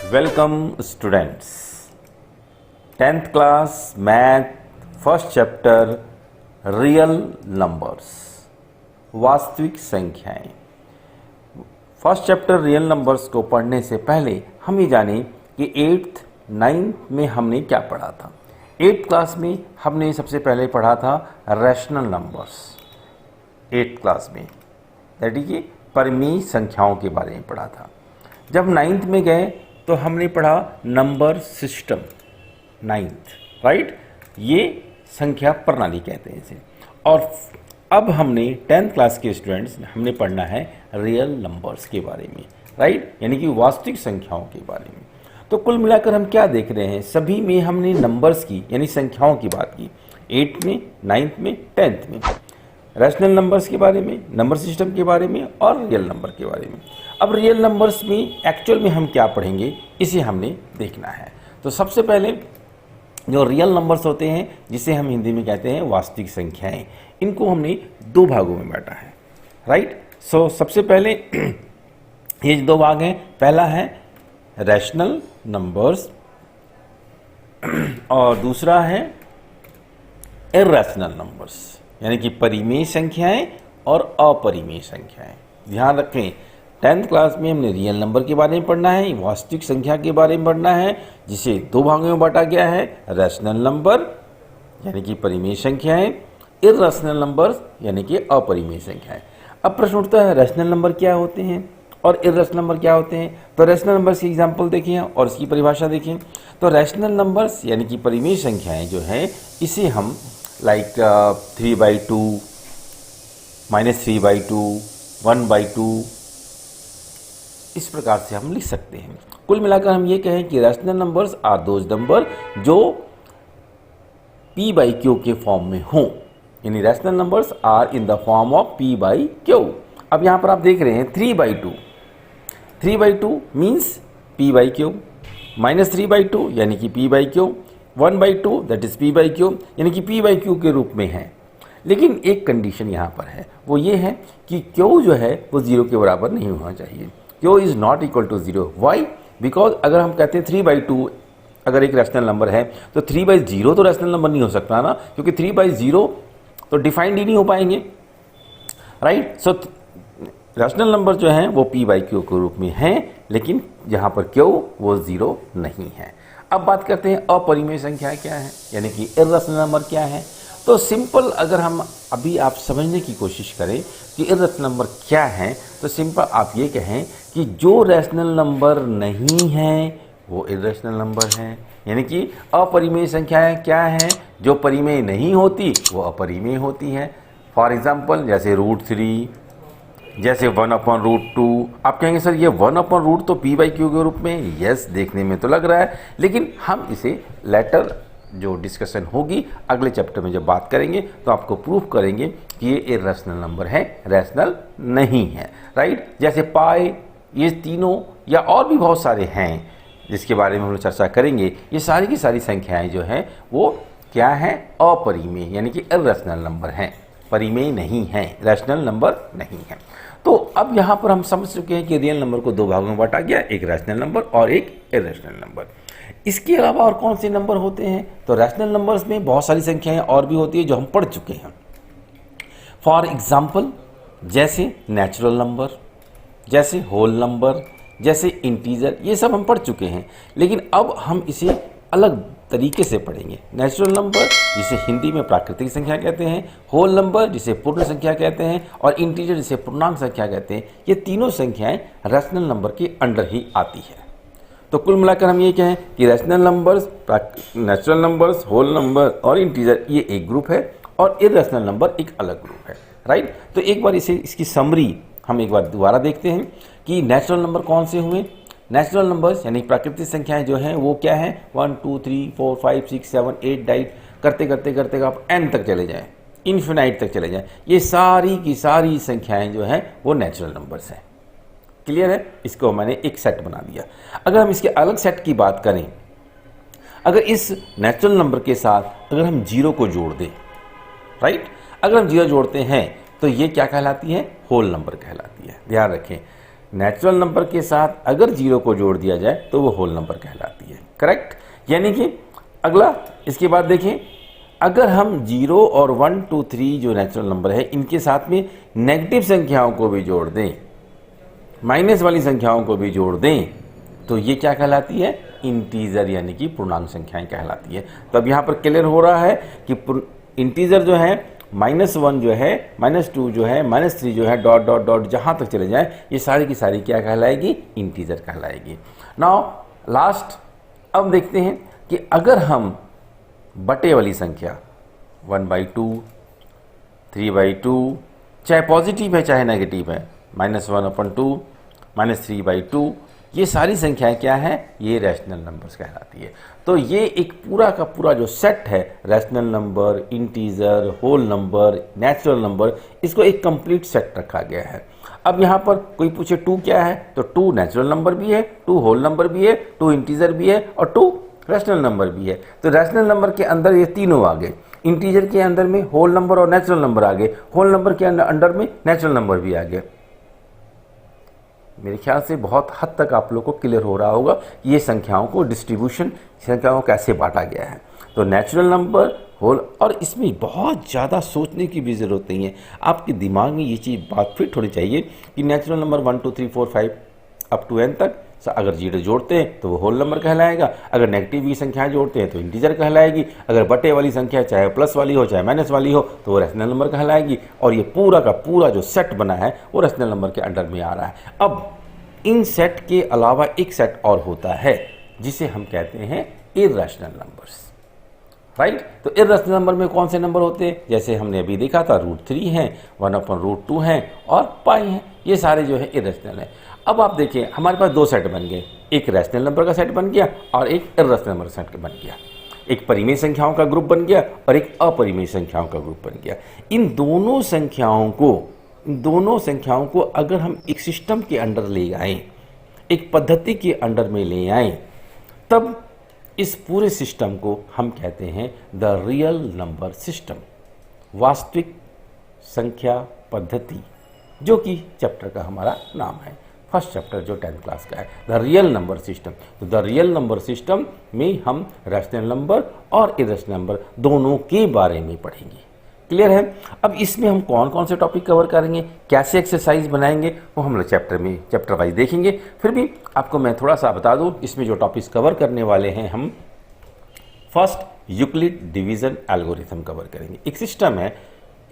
Welcome students, 10th class math first chapter real numbers, वास्तविक संख्याएं। First chapter real numbers को पढ़ने से पहले हम ये जानें कि 8th 9th में हमने क्या पढ़ा था। 8th क्लास में हमने सबसे पहले पढ़ा था रैशनल नंबर्स। 8th क्लास में दैट इज परिमेय संख्याओं के बारे में पढ़ा था। जब 9th में गए तो हमने पढ़ा नंबर सिस्टम। 9th राइट, ये संख्या प्रणाली कहते हैं इसे। और अब हमने 10th क्लास के स्टूडेंट्स हमने पढ़ना है रियल नंबर्स के बारे में, राइट, यानी कि वास्तविक संख्याओं के बारे में। तो कुल मिलाकर हम क्या देख रहे हैं, सभी में हमने नंबर्स की यानी संख्याओं की बात की। 8th में, 9th में, 10th में रैशनल नंबर्स के बारे में, नंबर सिस्टम के बारे में और रियल नंबर के बारे में। अब रियल नंबर्स में एक्चुअल में हम क्या पढ़ेंगे इसे हमने देखना है। तो सबसे पहले जो रियल नंबर्स होते हैं, जिसे हम हिंदी में कहते हैं वास्तविक संख्याएं, इनको हमने दो भागों में बांटा है, राइट। सो सबसे पहले ये दो भाग हैं। पहला है रैशनल नंबर्स और दूसरा है इर्रेशनल नंबर्स, यानी कि परिमेय संख्याएं और अपरिमेय संख्याएं। ध्यान रखें, 10th क्लास में हमने रियल नंबर के बारे में पढ़ना है, वास्तविक संख्या के बारे में पढ़ना है, जिसे दो भागों में बांटा गया है, रैशनल नंबर यानी कि परिमेय संख्याएं, इर्रेशनल नंबर्स यानी कि अपरिमेय संख्याएं। अब प्रश्न उठता है रैशनल नंबर क्या होते हैं और इर्रेशनल नंबर क्या होते हैं। तो रैशनल नंबर्स की एग्जाम्पल देखिए और इसकी परिभाषा देखिए। तो रैशनल नंबर्स यानी कि परिमेय संख्याएं जो है, इसे हम लाइक 3/2, -3/2, 1/2 इस प्रकार से हम लिख सकते हैं। कुल मिलाकर हम ये कहें कि rational numbers are those number जो p/q के फॉर्म में हों, यानी rational numbers are in the form of p/q। अब यहाँ पर आप देख रहे हैं 3/2, 3/2 मीन्स p/q, -3/2 यानी कि p/q, 1/2 दैट इज p/q यानी कि p/q के रूप में है। लेकिन एक कंडीशन यहाँ पर है, वो ये है कि q जो है वो 0 के बराबर नहीं होना चाहिए। q is not equal to 0। Why? Because अगर हम कहते हैं 3/2 अगर एक रैशनल नंबर है तो 3/0 तो रैशनल नंबर नहीं हो सकता ना, क्योंकि 3/0 तो डिफाइंड ही नहीं हो पाएंगे, राइट। सो रैशनल नंबर जो है वो p/q के रूप में है, लेकिन यहाँ पर q वो 0 नहीं है। अब बात करते हैं अपरिमेय संख्याएं क्या है, यानी कि इर्रेशनल नंबर क्या है। तो सिंपल अगर हम अभी आप समझने की कोशिश करें कि इर्रेशनल नंबर क्या है, तो सिंपल आप ये कहें कि जो रैशनल नंबर नहीं है वो इर्रेशनल नंबर है। यानी कि अपरिमेय संख्याएं क्या हैं, जो परिमेय नहीं होती वो अपरिमेय होती हैं। फॉर एग्जाम्पल जैसे √3, जैसे 1/√2। आप कहेंगे सर ये 1/√2 तो p/q के रूप में, यस देखने में तो लग रहा है, लेकिन हम इसे लेटर जो डिस्कशन होगी अगले चैप्टर में जब बात करेंगे तो आपको प्रूफ करेंगे कि ये इर्रेशनल नंबर है, रैशनल नहीं है, राइट। जैसे पाई, ये तीनों या और भी बहुत सारे हैं जिसके बारे में हम लोग चर्चा करेंगे। ये सारी की सारी संख्याएं जो हैं वो क्या हैं, अपरिमेय यानी कि इर्रेशनल नंबर हैं, परिमेय नहीं है, रैशनल नंबर नहीं है। तो अब यहाँ पर हम समझ चुके हैं कि रियल नंबर को दो भागों में बांटा गया, एक रैशनल नंबर और एक इर्रेशनल नंबर। इसके अलावा और कौन से नंबर होते हैं, तो रैशनल नंबर्स में बहुत सारी संख्याएं और भी होती है जो हम पढ़ चुके हैं। फॉर एग्जाम्पल जैसे नेचुरल नंबर, जैसे होल नंबर, जैसे इंटीजर, ये सब हम पढ़ चुके हैं। लेकिन अब हम इसे अलग तरीके से पढ़ेंगे। नेचुरल नंबर जिसे हिंदी में प्राकृतिक संख्या कहते हैं, होल नंबर जिसे पूर्ण संख्या कहते हैं, और इंटीजर जिसे पूर्णांक संख्या कहते हैं। ये तीनों संख्याएं रैशनल नंबर के अंडर ही आती है। तो कुल मिलाकर हम ये कहें कि rational numbers, natural numbers, whole number और इंटीजर ये एक ग्रुप है और इर्रेशनल नंबर एक अलग ग्रुप है, राइट। तो एक बार इसकी समरी हम एक बार दोबारा देखते हैं कि नेचुरल नंबर कौन से हुए। नेचुरल नंबर्स यानी प्राकृतिक संख्याएं जो हैं वो क्या हैं, 1 2 3 4 5 6 7 8 डाइट करते करते करते आप n तक चले जाएं, इन्फिनाइट तक चले जाएं। ये सारी की सारी संख्याएं जो हैं वो नेचुरल नंबर्स हैं। क्लियर है? इसको मैंने एक सेट बना दिया। अगर हम इसके अलग सेट की बात करें, अगर इस नेचुरल नंबर के साथ अगर हम 0 को जोड़ दें, राइट, अगर हम 0 जोड़ते हैं तो ये क्या कहलाती है, होल नंबर कहलाती है। ध्यान रखें, नेचुरल नंबर के साथ अगर 0 को जोड़ दिया जाए तो वो होल नंबर कहलाती है। करेक्ट। यानी कि अगला इसके बाद देखें, अगर हम 0 और 1 2 3 जो नेचुरल नंबर है इनके साथ में नेगेटिव संख्याओं को भी जोड़ दें, माइनस वाली संख्याओं को भी जोड़ दें, तो ये क्या कहलाती है? इंटीजर, यानी कि पूर्णांक संख्याएं कहलाती है। तो अब यहाँ पर क्लियर हो रहा है कि इंटीजर जो है -1 जो है, -2 जो है, -3 जो है, डॉट डॉट डॉट जहाँ तक चले जाए ये सारी की सारी क्या कहलाएगी? इंटीजर कहलाएगी। नाउ लास्ट अब देखते हैं कि अगर हम बटे वाली संख्या 1/2, 3/2, चाहे पॉजिटिव है चाहे नेगेटिव है, -1/2, -3/2, ये सारी संख्याएं क्या है? ये रैशनल नंबर्स कहलाती है। तो ये एक पूरा का पूरा जो सेट है, rational number, integer, whole number, natural number, इसको एक कंप्लीट सेट रखा गया है। अब यहाँ पर कोई पूछे 2 क्या है, तो 2 नेचुरल नंबर भी है, 2 होल नंबर भी है, 2 इंटीजर भी है और 2 रैशनल नंबर भी है। तो रैशनल नंबर के अंदर ये तीनों आ गए, इंटीजर के अंदर में होल नंबर और नेचुरल नंबर आ गए, होल नंबर के अंदर में नेचुरल नंबर भी आ गए। मेरे ख्याल से बहुत हद तक आप लोग को क्लियर हो रहा होगा कि ये संख्याओं को डिस्ट्रीब्यूशन, संख्याओं को कैसे बांटा गया है। तो नेचुरल नंबर, होल, और इसमें बहुत ज़्यादा सोचने की भी ज़रूरत नहीं है, आपके दिमाग में ये चीज़ बात फिट होनी चाहिए कि natural number 1 2 3 4 5 up to n तक अगर 0 जोड़ते हैं तो वो होल नंबर कहलाएगा, अगर नेगेटिव की संख्याएं जोड़ते हैं तो इंटीजर कहलाएगी, अगर बटे वाली संख्या चाहे प्लस वाली हो चाहे माइनस वाली हो तो वो रैशनल नंबर कहलाएगी। और ये पूरा का पूरा जो सेट बना है वो रैशनल नंबर के अंडर में आ रहा है। अब इन सेट के अलावा एक सेट और होता है जिसे हम कहते हैं इर्रेशनल नंबर्स, राइट। तो इर्रेशनल नंबर में कौन से नंबर होते हैं? जैसे हमने अभी देखा था, √3 है, 1/√2 है और पाई है, ये सारे जो है इर्रेशनल है। अब आप देखिए हमारे पास 2 सेट बन गए, एक रैशनल नंबर का सेट बन गया और एक इर्रेशनल नंबर का सेट बन गया, एक परिमेय संख्याओं का ग्रुप बन गया और एक अपरिमेय संख्याओं का ग्रुप बन गया। इन दोनों संख्याओं को अगर हम एक सिस्टम के अंडर ले आए, एक पद्धति के अंडर में ले आए, तब इस पूरे सिस्टम को हम कहते हैं द रियल नंबर सिस्टम, वास्तविक संख्या पद्धति, जो कि चैप्टर का हमारा नाम है, फर्स्ट चैप्टर जो 10th क्लास का है, द रियल नंबर सिस्टम। तो द रियल नंबर सिस्टम में हम रैशनल नंबर और इर्रेशनल नंबर दोनों के बारे में पढ़ेंगे। क्लियर है? अब इसमें हम कौन कौन से टॉपिक कवर करेंगे, कैसे एक्सरसाइज बनाएंगे, वो हम लोग चैप्टर वाइज देखेंगे। फिर भी आपको मैं थोड़ा सा बता दूं, इसमें जो टॉपिक्स कवर करने वाले हैं, हम first Euclid division algorithm cover करेंगे। एक सिस्टम है,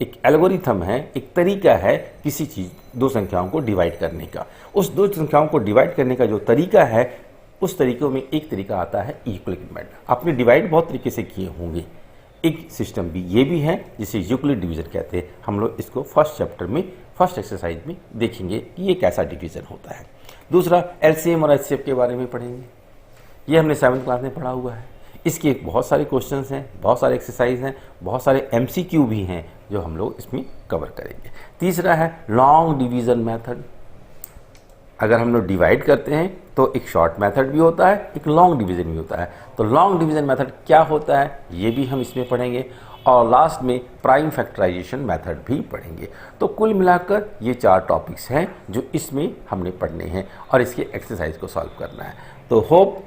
एक एल्गोरिथम है, एक तरीका है किसी चीज़, 2 संख्याओं को डिवाइड करने का। उस 2 संख्याओं को डिवाइड करने का जो तरीका है, उस तरीकों में एक तरीका आता है यूक्लिड मेथड। आपने डिवाइड बहुत तरीके से किए होंगे, एक सिस्टम भी ये भी है जिसे यूक्लिड डिवीजन कहते हैं। हम लोग इसको फर्स्ट चैप्टर में फर्स्ट एक्सरसाइज में देखेंगे कि ये कैसा डिवीजन होता है। दूसरा एलसीएम और एचसीएफ के बारे में पढ़ेंगे, ये हमने 7th क्लास में पढ़ा हुआ है। इसके बहुत सारे क्वेश्चंस हैं, बहुत सारे एक्सरसाइज हैं, बहुत सारे एमसीक्यू भी हैं जो हम लोग इसमें कवर करेंगे। तीसरा है लॉन्ग डिवीजन मेथड। अगर हम लोग डिवाइड करते हैं तो एक शॉर्ट मेथड भी होता है, एक लॉन्ग डिवीजन भी होता है। तो लॉन्ग डिवीजन मेथड क्या होता है ये भी हम इसमें पढ़ेंगे, और लास्ट में प्राइम फैक्टराइजेशन मेथड भी पढ़ेंगे। तो कुल मिलाकर ये 4 टॉपिक्स हैं जो इसमें हमने पढ़ने हैं और इसके एक्सरसाइज को सॉल्व करना है। तो होप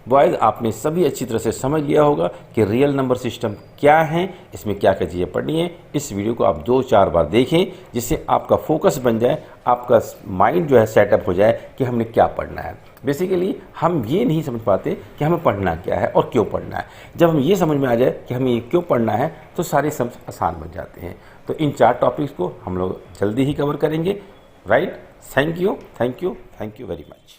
बॉयज़ आपने सभी अच्छी तरह से समझ लिया होगा कि रियल नंबर सिस्टम क्या है, इसमें क्या क्या चीज़ें पढ़नी है। इस वीडियो को आप 2-4 बार देखें जिससे आपका फोकस बन जाए, आपका माइंड जो है सेटअप हो जाए कि हमने क्या पढ़ना है। बेसिकली हम ये नहीं समझ पाते कि हमें पढ़ना क्या है और क्यों पढ़ना है। जब हम ये समझ में आ जाए कि हमें ये क्यों पढ़ना है तो सारे समझ आसान बन जाते हैं। तो इन 4 टॉपिक्स को हम लोग जल्दी ही कवर करेंगे, right. Thank you very much.